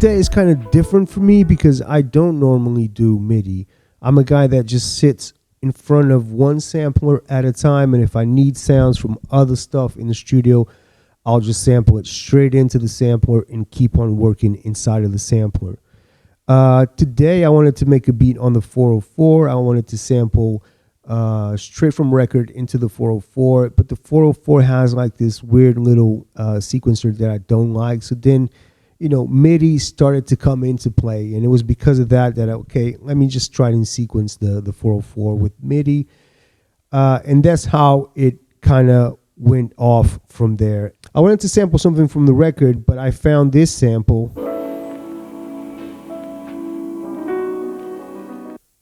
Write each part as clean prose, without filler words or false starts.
today is kind of different for me because I don't normally do MIDI. I'm a guy that just sits in front of one sampler at a time, and if I need sounds from other stuff in the studio, I'll just sample it straight into the sampler and keep on working inside of the sampler. Today I wanted to make a beat on the 404. I wanted to sample straight from record into the 404, but the 404 has like this weird little sequencer that I don't like. So then, MIDI started to come into play, and it was because of that okay, let me just try and sequence the 404 with MIDI, and that's how it kind of went off from there. I wanted to sample something from the record, but I found this sample,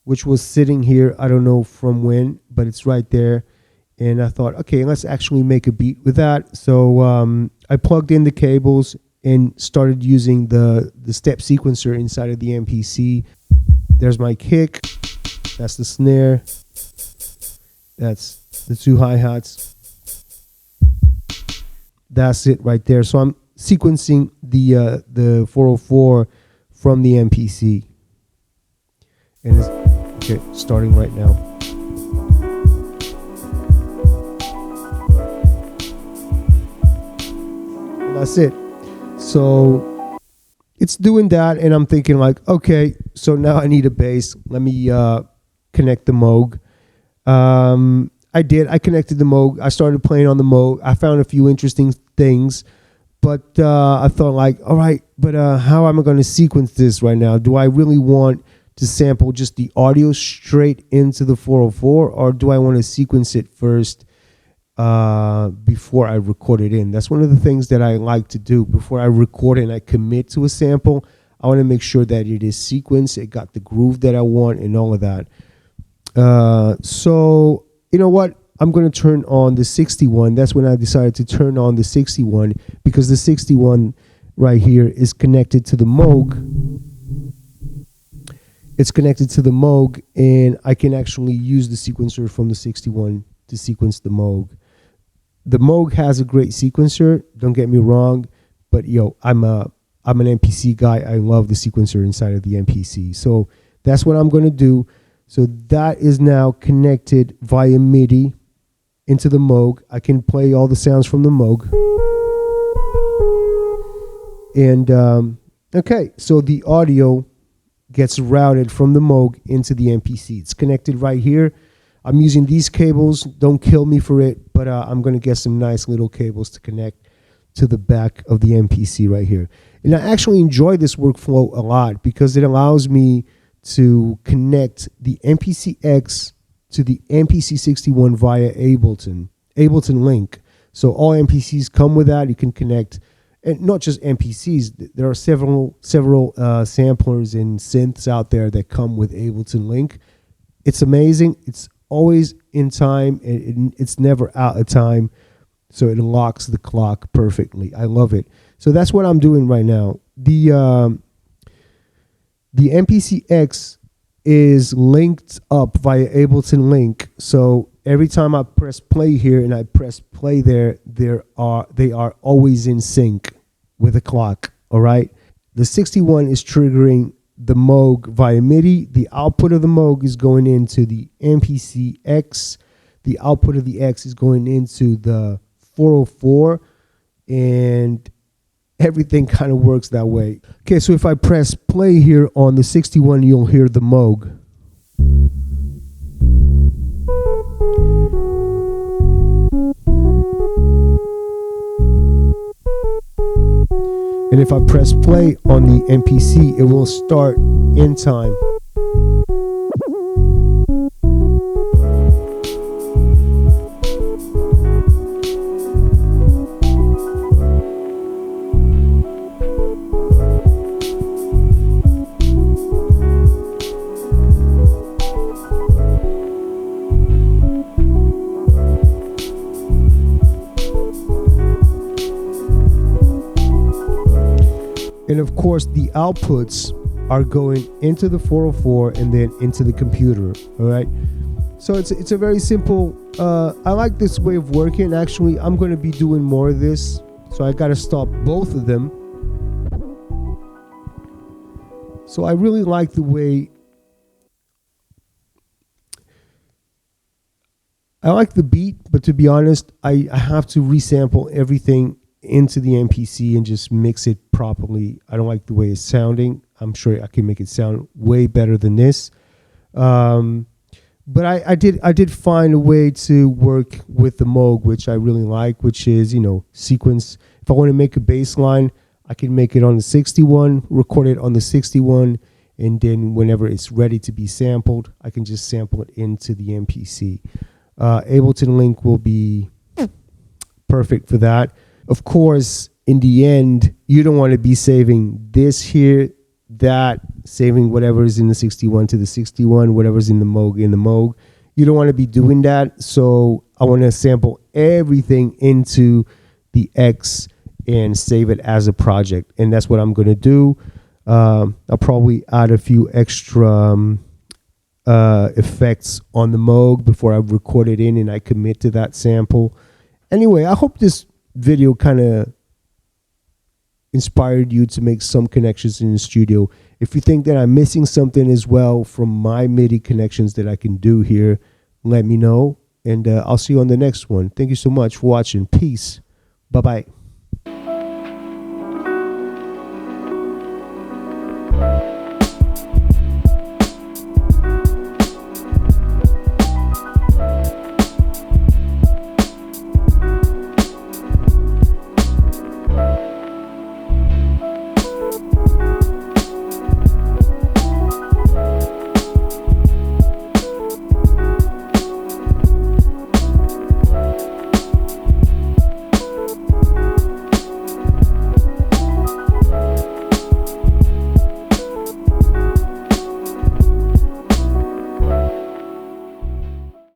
which was sitting here. I don't know from when, but it's right there. And I thought, okay, let's actually make a beat with that. So I plugged in the cables and started using the step sequencer inside of the MPC. There's my kick. That's the snare. That's the two hi-hats. That's it right there. So I'm sequencing the 404 from the MPC. And it's okay, starting right now. And that's it. So it's doing that, and I'm thinking like, okay, so now I need a bass. Let me connect the Moog. I connected the Moog. I started playing on the Moog. I found a few interesting things, but I thought like, all right, but how am I going to sequence this right now? Do I really want to sample just the audio straight into the 404, or do I want to sequence it first before I record it in? That's one of the things that I like to do. Before I record and I commit to a sample, I want to make sure that it is sequenced, it got the groove that I want and all of that. So you know what? I'm going to turn on the 61. That's when I decided to turn on the 61, because the 61 right here is connected to the Moog. It's connected to the Moog, and I can actually use the sequencer from the 61 to sequence the Moog. The Moog has a great sequencer, don't get me wrong, but I'm an MPC guy. I love the sequencer inside of the MPC. So that's what I'm going to do. So that is now connected via MIDI into the Moog. I can play all the sounds from the Moog. And okay, so the audio gets routed from the Moog into the MPC. It's connected right here. I'm using these cables. Don't kill me for it, but I'm going to get some nice little cables to connect to the back of the MPC right here. And I actually enjoy this workflow a lot because it allows me to connect the MPCX to the MPC61 via Ableton link. So all MPCs come with that. You can connect, and not just MPCs. There are several samplers and synths out there that come with Ableton link. It's amazing. It's always in time, and it's never out of time. So it locks the clock perfectly. I love it. So that's what I'm doing right now. The MPCX is linked up via Ableton link. So every time I press play here and I press play there, they are always in sync with the clock. All right. The 61 is triggering the Moog via MIDI. The output of the Moog is going into the MPCX. The output of the X is going into the 404, and everything kind of works that way. Okay, so if I press play here on the 61, you'll hear the Moog. And if I press play on the MPC, it will start in time. And of course, the outputs are going into the 404 and then into the computer. All right. So it's a very simple. I like this way of working. Actually, I'm going to be doing more of this. So I got to stop both of them. So I really like the way, I like the beat, but to be honest, I have to resample everything into the MPC and just mix it properly. I don't like the way it's sounding. I'm sure I can make it sound way better than this. But I did find a way to work with the Moog, which I really like, which is, sequence. If I want to make a bass line, I can make it on the 61, record it on the 61, and then whenever it's ready to be sampled, I can just sample it into the MPC. Ableton Link will be perfect for that. Of course, in the end, you don't want to be saving this here, that, saving whatever's in the 61 to the 61, whatever's in the Moog. You don't want to be doing that. So I want to sample everything into the X and save it as a project. And that's what I'm going to do. I'll probably add a few extra effects on the Moog before I record it in and I commit to that sample. Anyway, I hope this video kind of inspired you to make some connections in the studio. If you think that I'm missing something as well from my MIDI connections that I can do here, let me know. And I'll see you on the next one. Thank you so much for watching. Peace. Bye-bye.